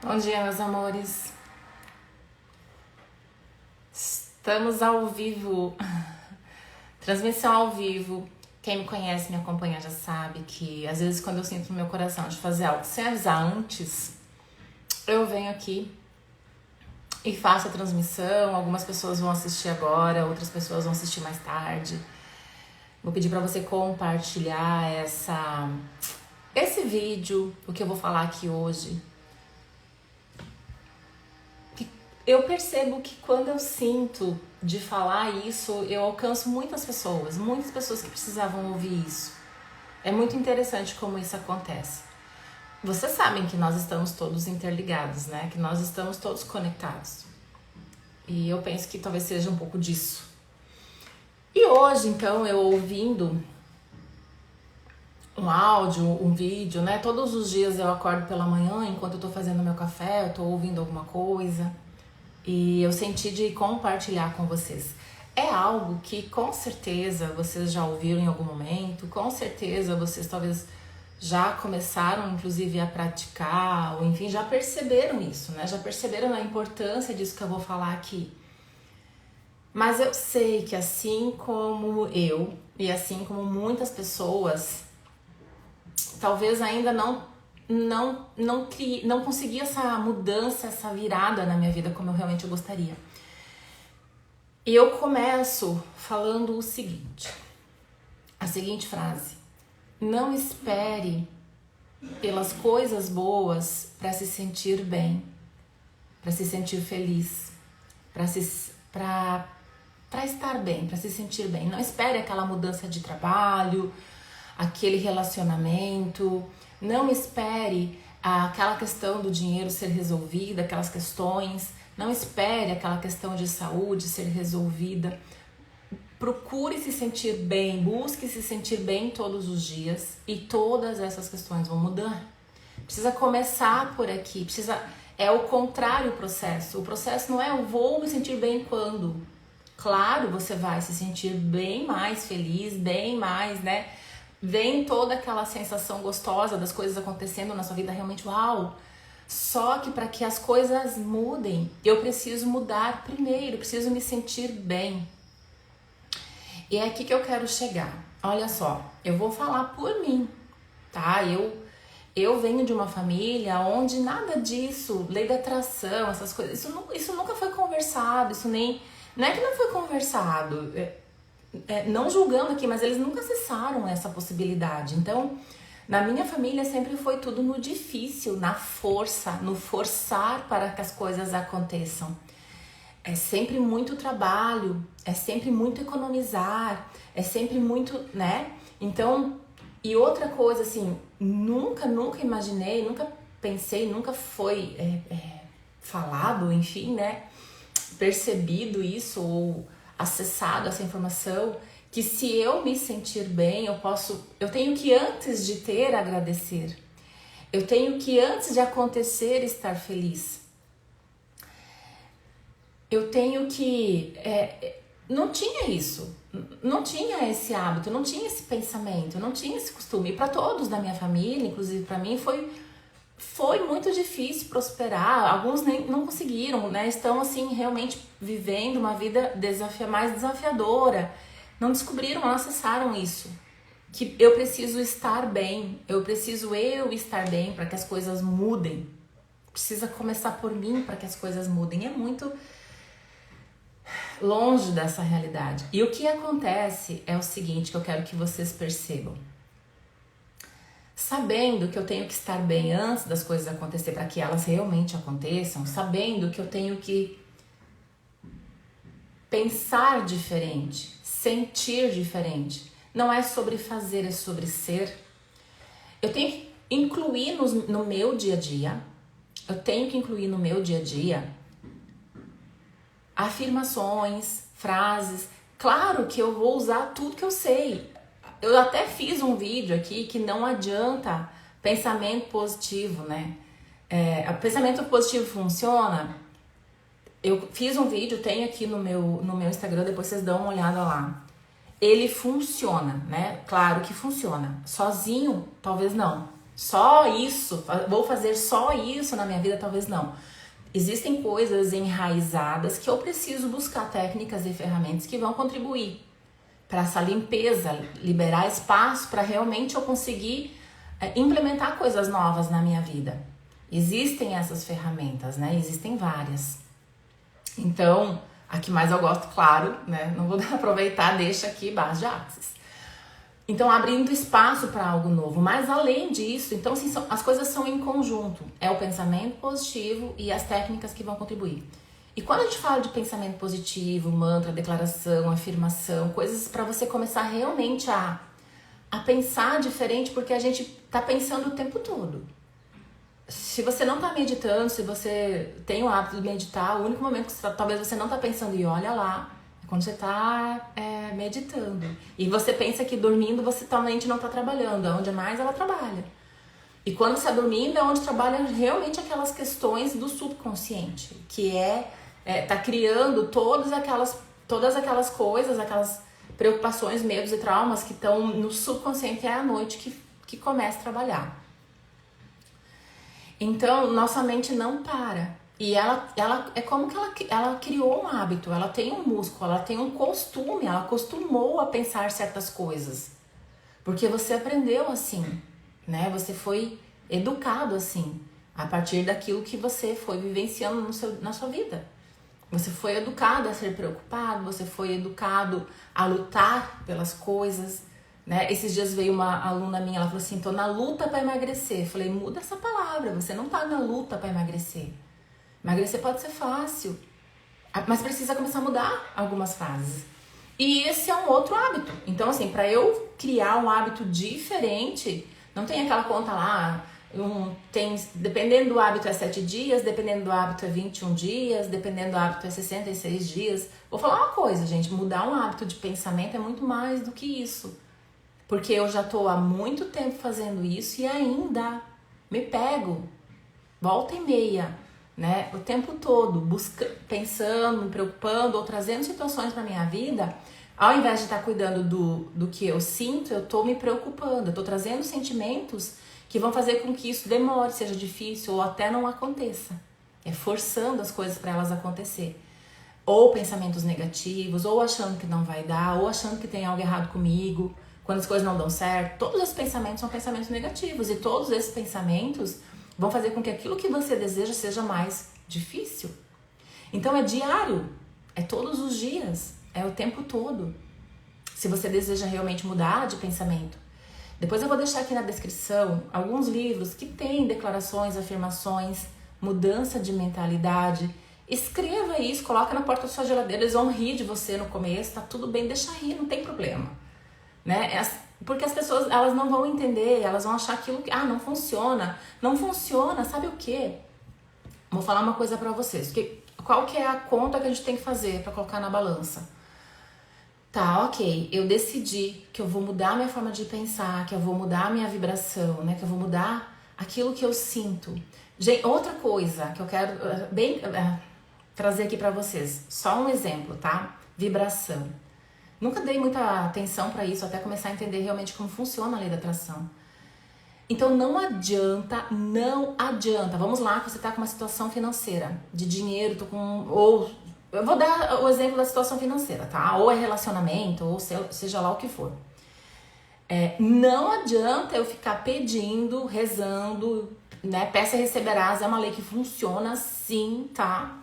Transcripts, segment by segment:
Bom dia, meus amores. Estamos ao vivo. Transmissão ao vivo. Quem me conhece, me acompanha já sabe que às vezes quando eu sinto no meu coração de fazer algo sem avisar antes, eu venho aqui e faço a transmissão. Algumas pessoas vão assistir agora, outras pessoas vão assistir mais tarde. Vou pedir para você compartilhar esse vídeo, o que eu vou falar aqui hoje. Eu percebo que quando eu sinto de falar isso, eu alcanço muitas pessoas que precisavam ouvir isso. É muito interessante como isso acontece. Vocês sabem que nós estamos todos interligados, né? Que nós estamos todos conectados. E eu penso que talvez seja um pouco disso. E hoje, então, eu ouvindo um áudio, um vídeo, né? Todos os dias eu acordo pela manhã, enquanto eu tô fazendo meu café, eu tô ouvindo alguma coisa. E eu senti de compartilhar com vocês. É algo que com certeza vocês já ouviram em algum momento, com certeza vocês talvez já começaram inclusive a praticar, ou enfim, já perceberam isso, né? Já perceberam a importância disso que eu vou falar aqui. Mas eu sei que assim como eu, e assim como muitas pessoas, talvez ainda não consegui essa mudança, essa virada na minha vida como eu realmente gostaria. E eu começo falando o seguinte, a seguinte frase: não espere pelas coisas boas para se sentir bem, para se sentir feliz, para estar bem, para se sentir bem. Não espere aquela mudança de trabalho, aquele relacionamento. Não espere aquela questão do dinheiro ser resolvida, aquelas questões. Não espere aquela questão de saúde ser resolvida. Procure se sentir bem, busque se sentir bem todos os dias e todas essas questões vão mudar. Precisa começar por aqui, é o contrário o processo. O processo não é eu vou me sentir bem quando. Claro, você vai se sentir bem mais feliz, bem mais, né? Vem toda aquela sensação gostosa das coisas acontecendo na sua vida, realmente, uau! Só que para que as coisas mudem, eu preciso mudar primeiro, preciso me sentir bem. E é aqui que eu quero chegar. Olha só, eu vou falar por mim, tá? Eu venho de uma família onde nada disso, lei da atração, essas coisas, isso nunca foi conversado, não é que não foi conversado, não julgando aqui, mas eles nunca acessaram essa possibilidade. Então, na minha família sempre foi tudo no difícil, na força, no forçar para que as coisas aconteçam. É sempre muito trabalho, é sempre muito economizar, é sempre muito, né? Então, e outra coisa assim, nunca imaginei, nunca pensei, nunca foi falado, enfim, né? Percebido isso ou acessado essa informação, que se eu me sentir bem, eu tenho que antes de ter agradecer. Eu tenho que antes de acontecer estar feliz. Eu tenho que não tinha isso, não tinha esse hábito, não tinha esse pensamento, não tinha esse costume. E para todos da minha família, inclusive para mim, foi muito difícil prosperar. Alguns nem não conseguiram, né? Estão assim realmente vivendo uma vida mais desafiadora. Não descobriram, não acessaram isso. Que eu preciso estar bem, eu preciso estar bem para que as coisas mudem. Precisa começar por mim para que as coisas mudem. É muito longe dessa realidade. E o que acontece é o seguinte, que eu quero que vocês percebam. Sabendo que eu tenho que estar bem antes das coisas acontecer para que elas realmente aconteçam, sabendo que eu tenho que pensar diferente, sentir diferente. Não é sobre fazer, é sobre ser. Eu tenho que incluir no meu dia a dia, afirmações, frases. Claro que eu vou usar tudo que eu sei. Eu até fiz um vídeo aqui que não adianta pensamento positivo, né? Pensamento positivo funciona? Eu fiz um vídeo, tem aqui no meu Instagram, depois vocês dão uma olhada lá. Ele funciona, né? Claro que funciona. Sozinho, talvez não. Só isso, vou fazer só isso na minha vida, talvez não. Existem coisas enraizadas que eu preciso buscar técnicas e ferramentas que vão contribuir para essa limpeza, liberar espaço para realmente eu conseguir implementar coisas novas na minha vida. Existem essas ferramentas, né? Existem várias. Então, a que mais eu gosto, claro, né? Não vou aproveitar, deixa aqui base de Axis. Então, abrindo espaço para algo novo. Mas, além disso, então, assim, as coisas são em conjunto. É o pensamento positivo e as técnicas que vão contribuir. E quando a gente fala de pensamento positivo, mantra, declaração, afirmação, coisas para você começar realmente a pensar diferente, porque a gente tá pensando o tempo todo. Se você não tá meditando, se você tem o hábito de meditar, o único momento que talvez você não tá pensando e olha lá, é quando você tá meditando. E você pensa que dormindo você talvez não tá trabalhando, onde mais ela trabalha. E quando você tá dormindo é onde trabalha realmente aquelas questões do subconsciente, que tá criando todas aquelas coisas, aquelas preocupações, medos e traumas que estão no subconsciente, é à noite que começa a trabalhar. Então, nossa mente não para. E ela é como que ela criou um hábito, ela tem um músculo, ela tem um costume, ela acostumou a pensar certas coisas. Porque você aprendeu assim, né? Você foi educado assim, a partir daquilo que você foi vivenciando na sua vida. Você foi educado a ser preocupado, você foi educado a lutar pelas coisas, né? Esses dias veio uma aluna minha, ela falou assim, tô na luta para emagrecer. Eu falei, muda essa palavra, você não tá na luta para emagrecer. Emagrecer pode ser fácil, mas precisa começar a mudar algumas fases. E esse é um outro hábito. Então, assim, para eu criar um hábito diferente, não tem aquela conta lá, dependendo do hábito é 7 dias, dependendo do hábito é 21 dias, dependendo do hábito é 66 dias. Vou falar uma coisa, gente, mudar um hábito de pensamento é muito mais do que isso. Porque eu já tô há muito tempo fazendo isso e ainda me pego, volta e meia, né? O tempo todo, pensando, me preocupando ou trazendo situações pra minha vida. Ao invés de estar cuidando do que eu sinto, eu tô me preocupando, eu tô trazendo sentimentos que vão fazer com que isso demore, seja difícil ou até não aconteça. É forçando as coisas para elas acontecer. Ou pensamentos negativos, ou achando que não vai dar, ou achando que tem algo errado comigo, quando as coisas não dão certo. Todos esses pensamentos são pensamentos negativos e todos esses pensamentos vão fazer com que aquilo que você deseja seja mais difícil. Então é diário, é todos os dias, é o tempo todo. Se você deseja realmente mudar de pensamento. Depois eu vou deixar aqui na descrição alguns livros que têm declarações, afirmações, mudança de mentalidade. Escreva isso, coloca na porta da sua geladeira, eles vão rir de você no começo, tá tudo bem, deixa rir, não tem problema. Né? Porque as pessoas, elas não vão entender, elas vão achar aquilo que, não funciona. Não funciona, sabe o quê? Vou falar uma coisa pra vocês. Qual que é a conta que a gente tem que fazer pra colocar na balança? Tá, ok, eu decidi que eu vou mudar a minha forma de pensar, que eu vou mudar a minha vibração, né? Que eu vou mudar aquilo que eu sinto. Gente, outra coisa que eu quero trazer aqui pra vocês, só um exemplo, tá? Vibração. Nunca dei muita atenção pra isso, até começar a entender realmente como funciona a lei da atração. Então não adianta. Vamos lá, que você tá com uma situação financeira, de dinheiro, eu vou dar o exemplo da situação financeira, tá? Ou é relacionamento, ou seja lá o que for. Não adianta eu ficar pedindo, rezando, né? Peça e receberás, é uma lei que funciona sim, tá?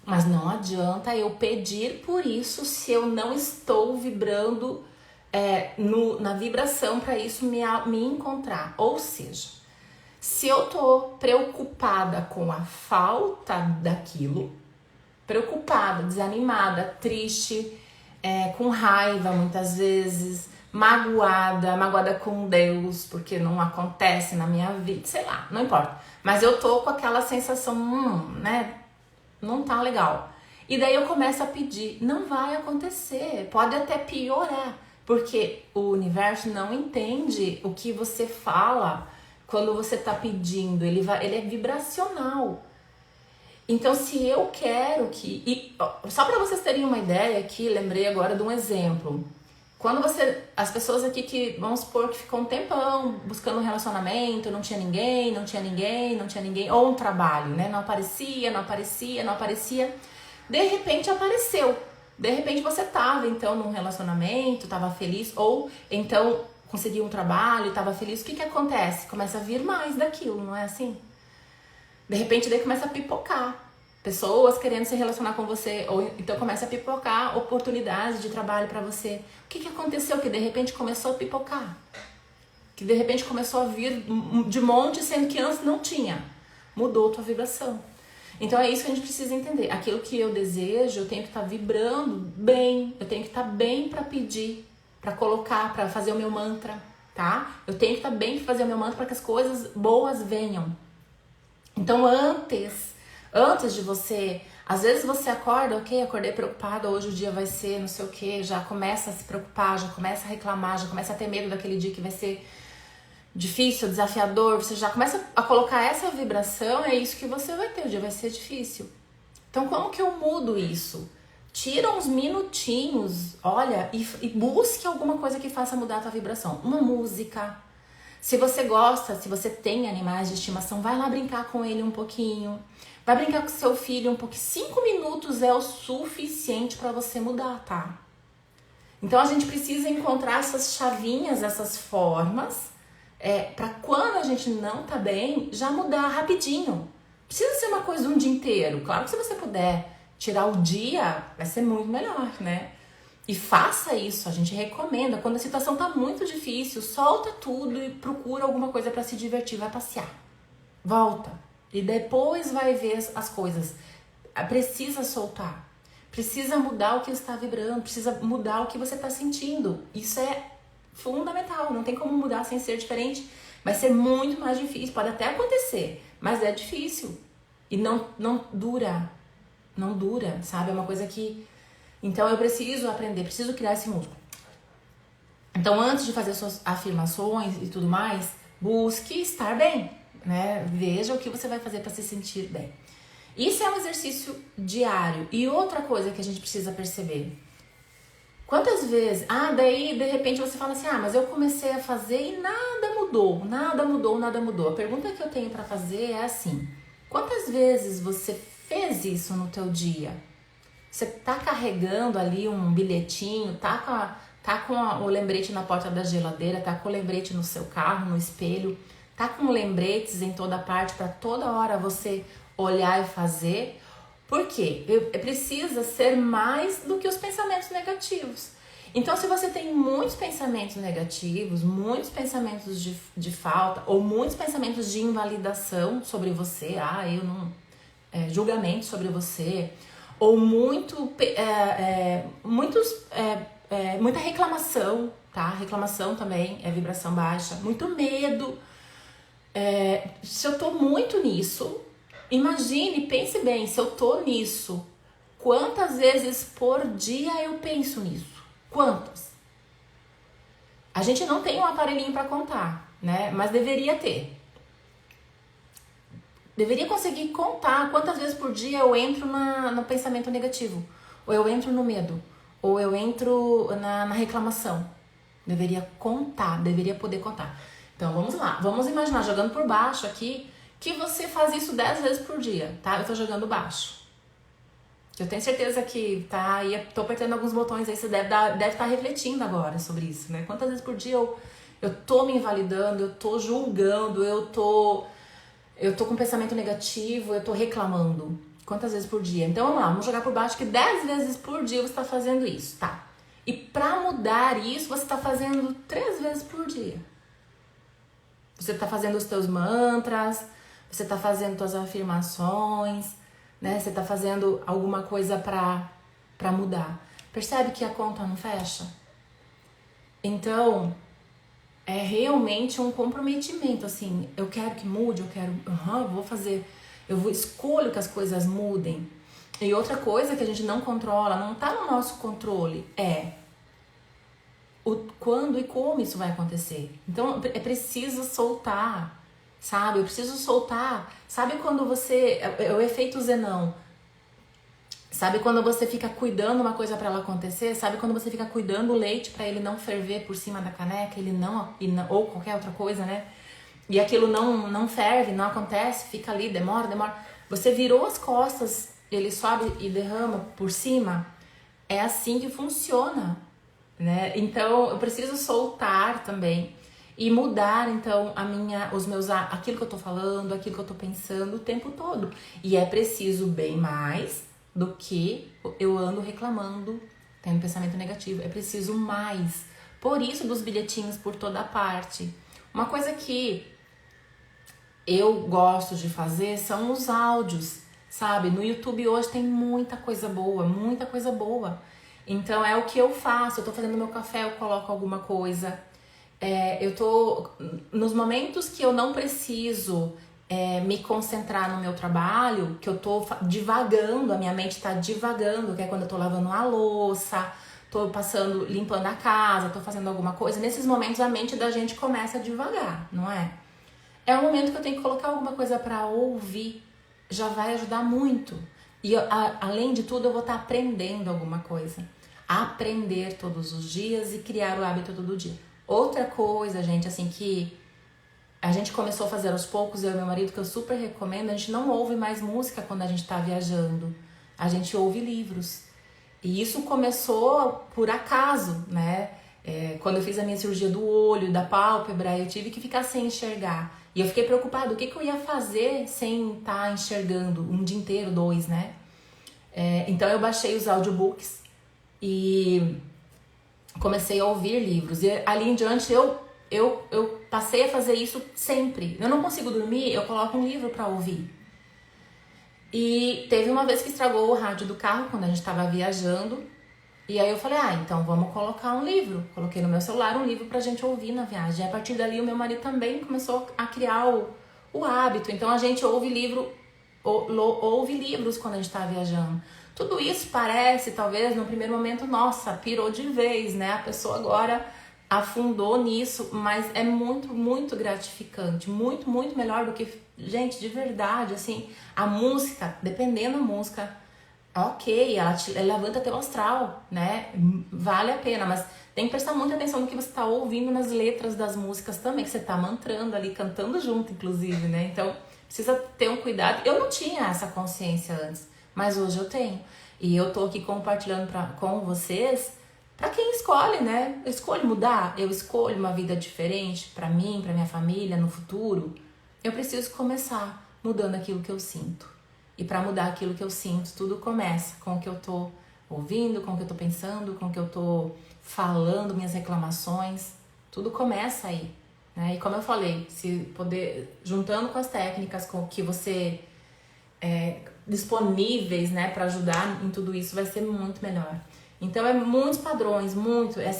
Mas não adianta eu pedir por isso se eu não estou vibrando na vibração para isso me encontrar. Ou seja, se eu tô preocupada com a falta daquilo, preocupada, desanimada, triste, com raiva muitas vezes, magoada com Deus, porque não acontece na minha vida, sei lá, não importa. Mas eu tô com aquela sensação, né, não tá legal. E daí eu começo a pedir, não vai acontecer, pode até piorar, porque o universo não entende o que você fala quando você tá pedindo, ele é vibracional. Então, se eu quero só para vocês terem uma ideia aqui, lembrei agora de um exemplo. As pessoas aqui que, vamos supor, que ficou um tempão buscando um relacionamento, não tinha ninguém, ou um trabalho, né? Não aparecia. De repente apareceu. De repente você tava, então, num relacionamento, tava feliz, ou então conseguiu um trabalho, tava feliz. O que acontece? Começa a vir mais daquilo, não é assim? De repente daí começa a pipocar. Pessoas querendo se relacionar com você, ou então começa a pipocar oportunidades de trabalho pra você. O que aconteceu? Que de repente começou a pipocar. Que de repente começou a vir de monte, sendo que antes não tinha. Mudou tua vibração. Então é isso que a gente precisa entender. Aquilo que eu desejo, eu tenho que estar vibrando bem. Eu tenho que estar bem pra pedir, pra colocar, pra fazer o meu mantra, tá? Eu tenho que estar bem pra fazer o meu mantra pra que as coisas boas venham. Então antes de você, às vezes você acorda, ok, acordei preocupada, hoje o dia vai ser não sei o que, já começa a se preocupar, já começa a reclamar, já começa a ter medo daquele dia que vai ser difícil, desafiador, você já começa a colocar essa vibração, é isso que você vai ter, o dia vai ser difícil. Então como que eu mudo isso? Tira uns minutinhos, olha, e busque alguma coisa que faça mudar a tua vibração. Uma música. Se você gosta, se você tem animais de estimação, vai lá brincar com ele um pouquinho. Vai brincar com seu filho um pouquinho. 5 minutos é o suficiente para você mudar, tá? Então a gente precisa encontrar essas chavinhas, essas formas, para quando a gente não tá bem, já mudar rapidinho. Precisa ser uma coisa de um dia inteiro. Claro que se você puder tirar o dia, vai ser muito melhor, né? E faça isso, a gente recomenda. Quando a situação tá muito difícil, solta tudo e procura alguma coisa para se divertir, vai passear. Volta. E depois vai ver as coisas. Precisa soltar. Precisa mudar o que está vibrando, precisa mudar o que você está sentindo. Isso é fundamental, não tem como mudar sem ser diferente. Vai ser muito mais difícil, pode até acontecer, mas é difícil. E não dura, sabe? É uma coisa que... Então eu preciso aprender, preciso criar esse músculo. Então antes de fazer suas afirmações e tudo mais, busque estar bem, né? Veja o que você vai fazer para se sentir bem. Isso é um exercício diário. E outra coisa que a gente precisa perceber. Quantas vezes... daí de repente você fala assim, mas eu comecei a fazer e nada mudou. A pergunta que eu tenho para fazer é assim, quantas vezes você fez isso no teu dia? Você tá carregando ali um bilhetinho, tá com o lembrete na porta da geladeira, tá com o lembrete no seu carro, no espelho, tá com lembretes em toda parte para toda hora você olhar e fazer. Por quê? Precisa ser mais do que os pensamentos negativos. Então, se você tem muitos pensamentos negativos, muitos pensamentos de falta, ou muitos pensamentos de invalidação sobre você, eu não... julgamento sobre você, ou muita reclamação, tá? Reclamação também é vibração baixa. Muito medo. Se eu tô muito nisso, imagine, pense bem, se eu tô nisso, quantas vezes por dia eu penso nisso? Quantas? A gente não tem um aparelhinho pra contar, né? Mas deveria ter. Deveria conseguir contar quantas vezes por dia eu entro no pensamento negativo, ou eu entro no medo, ou eu entro na reclamação. Deveria contar, deveria poder contar. Então vamos lá, vamos imaginar, jogando por baixo aqui, que você faz isso 10 vezes por dia, tá? Eu tô jogando baixo. Eu tenho certeza que tá, e tô apertando alguns botões aí, você deve estar refletindo agora sobre isso, né? Quantas vezes por dia eu tô me invalidando, eu tô julgando, eu tô com pensamento negativo, eu tô reclamando. Quantas vezes por dia? Então vamos lá, vamos jogar por baixo que 10 vezes por dia você tá fazendo isso, tá? E pra mudar isso, você tá fazendo 3 vezes por dia. Você tá fazendo os teus mantras, você tá fazendo tuas afirmações, né? Você tá fazendo alguma coisa pra mudar. Percebe que a conta não fecha? Então... é realmente um comprometimento, assim, eu quero que mude, eu vou fazer, escolho que as coisas mudem. E outra coisa que a gente não controla, não tá no nosso controle, o quando e como isso vai acontecer. Então é preciso soltar, sabe? Eu preciso soltar. Sabe quando você, é o efeito Zenão, Sabe quando você fica cuidando uma coisa para ela acontecer? Sabe quando você fica cuidando o leite para ele não ferver por cima da caneca, ou qualquer outra coisa, né? E aquilo não ferve, não acontece, fica ali, demora. Você virou as costas, ele sobe e derrama por cima. É assim que funciona, né? Então eu preciso soltar também e mudar então aquilo que eu tô falando, aquilo que eu tô pensando o tempo todo. E é preciso bem mais do que eu ando reclamando, tendo pensamento negativo. É preciso mais. Por isso dos bilhetinhos por toda parte. Uma coisa que eu gosto de fazer são os áudios, sabe? No YouTube hoje tem muita coisa boa, muita coisa boa. Então é o que eu faço. Eu tô fazendo meu café, eu coloco alguma coisa. Eu tô nos momentos que eu não preciso me concentrar no meu trabalho, que eu tô divagando, a minha mente tá divagando, que é quando eu tô lavando a louça, tô limpando a casa, tô fazendo alguma coisa. Nesses momentos a mente da gente começa a divagar, não é? É o momento que eu tenho que colocar alguma coisa para ouvir, já vai ajudar muito. E além de tudo, eu vou estar aprendendo alguma coisa. Aprender todos os dias e criar o hábito todo dia. Outra coisa, gente, assim, que a gente começou a fazer aos poucos, eu e meu marido, que eu super recomendo, a gente não ouve mais música quando a gente tá viajando. A gente ouve livros. E isso começou por acaso, né? Quando eu fiz a minha cirurgia do olho, da pálpebra, eu tive que ficar sem enxergar. E eu fiquei preocupada, o que eu ia fazer sem estar enxergando um dia inteiro, 2, né? Então eu baixei os audiobooks e comecei a ouvir livros. E ali em diante eu passei a fazer isso sempre. Eu não consigo dormir, eu coloco um livro para ouvir. E teve uma vez que estragou o rádio do carro quando a gente estava viajando. E aí eu falei, então vamos colocar um livro. Coloquei no meu celular um livro pra gente ouvir na viagem. E a partir dali o meu marido também começou a criar o hábito. Então a gente ouve livros quando a gente tá viajando. Tudo isso parece, talvez, no primeiro momento, nossa, pirou de vez, né? A pessoa agora afundou nisso, mas é muito, muito gratificante. Muito, muito melhor do que, gente, de verdade, assim, a música, dependendo da música, ok, ela levanta teu astral, né? Vale a pena, mas tem que prestar muita atenção no que você está ouvindo nas letras das músicas também, que você tá mantrando ali, cantando junto, inclusive, né? Então, precisa ter um cuidado. Eu não tinha essa consciência antes, mas hoje eu tenho. E eu tô aqui compartilhando com vocês, pra quem escolhe, né? Eu escolho mudar, eu escolho uma vida diferente pra mim, pra minha família, no futuro. Eu preciso começar mudando aquilo que eu sinto. E para mudar aquilo que eu sinto, tudo começa com o que eu tô ouvindo, com o que eu tô pensando, com o que eu tô falando, minhas reclamações. Tudo começa aí, né? E como eu falei, juntando com as técnicas com que você disponíveis, né, para ajudar em tudo isso, vai ser muito melhor. Então é muitos padrões,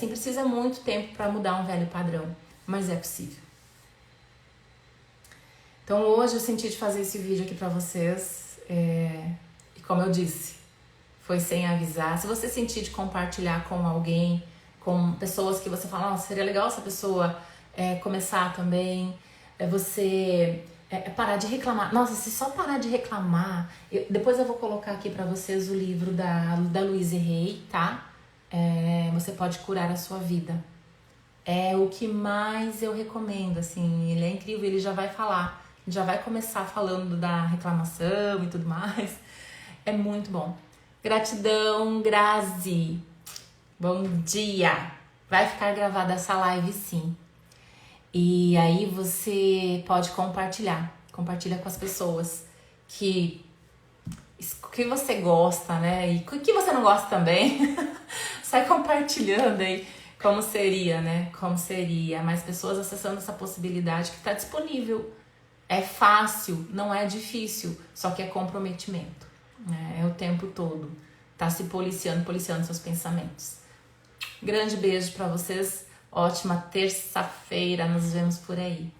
precisa muito tempo para mudar um velho padrão, mas é possível. Então hoje eu senti de fazer esse vídeo aqui para vocês. E como eu disse, foi sem avisar. Se você sentir de compartilhar com alguém, com pessoas que você fala, nossa, seria legal essa pessoa começar também, você parar de reclamar. Nossa, se só parar de reclamar, depois eu vou colocar aqui pra vocês o livro da Louise Hay, tá? Você pode curar a sua vida. É o que mais eu recomendo, assim, ele é incrível, ele já vai falar. Já vai começar falando da reclamação e tudo mais. É muito bom. Gratidão, Grazi. Bom dia. Vai ficar gravada essa live, sim. E aí você pode compartilhar. Compartilha com as pessoas que você gosta, né? E que você não gosta também. Sai compartilhando aí como seria, né? Como seria. Mais pessoas acessando essa possibilidade que está disponível. É fácil, não é difícil, só que é comprometimento, né? É o tempo todo. Tá se policiando seus pensamentos. Grande beijo pra vocês, ótima terça-feira, nos vemos por aí.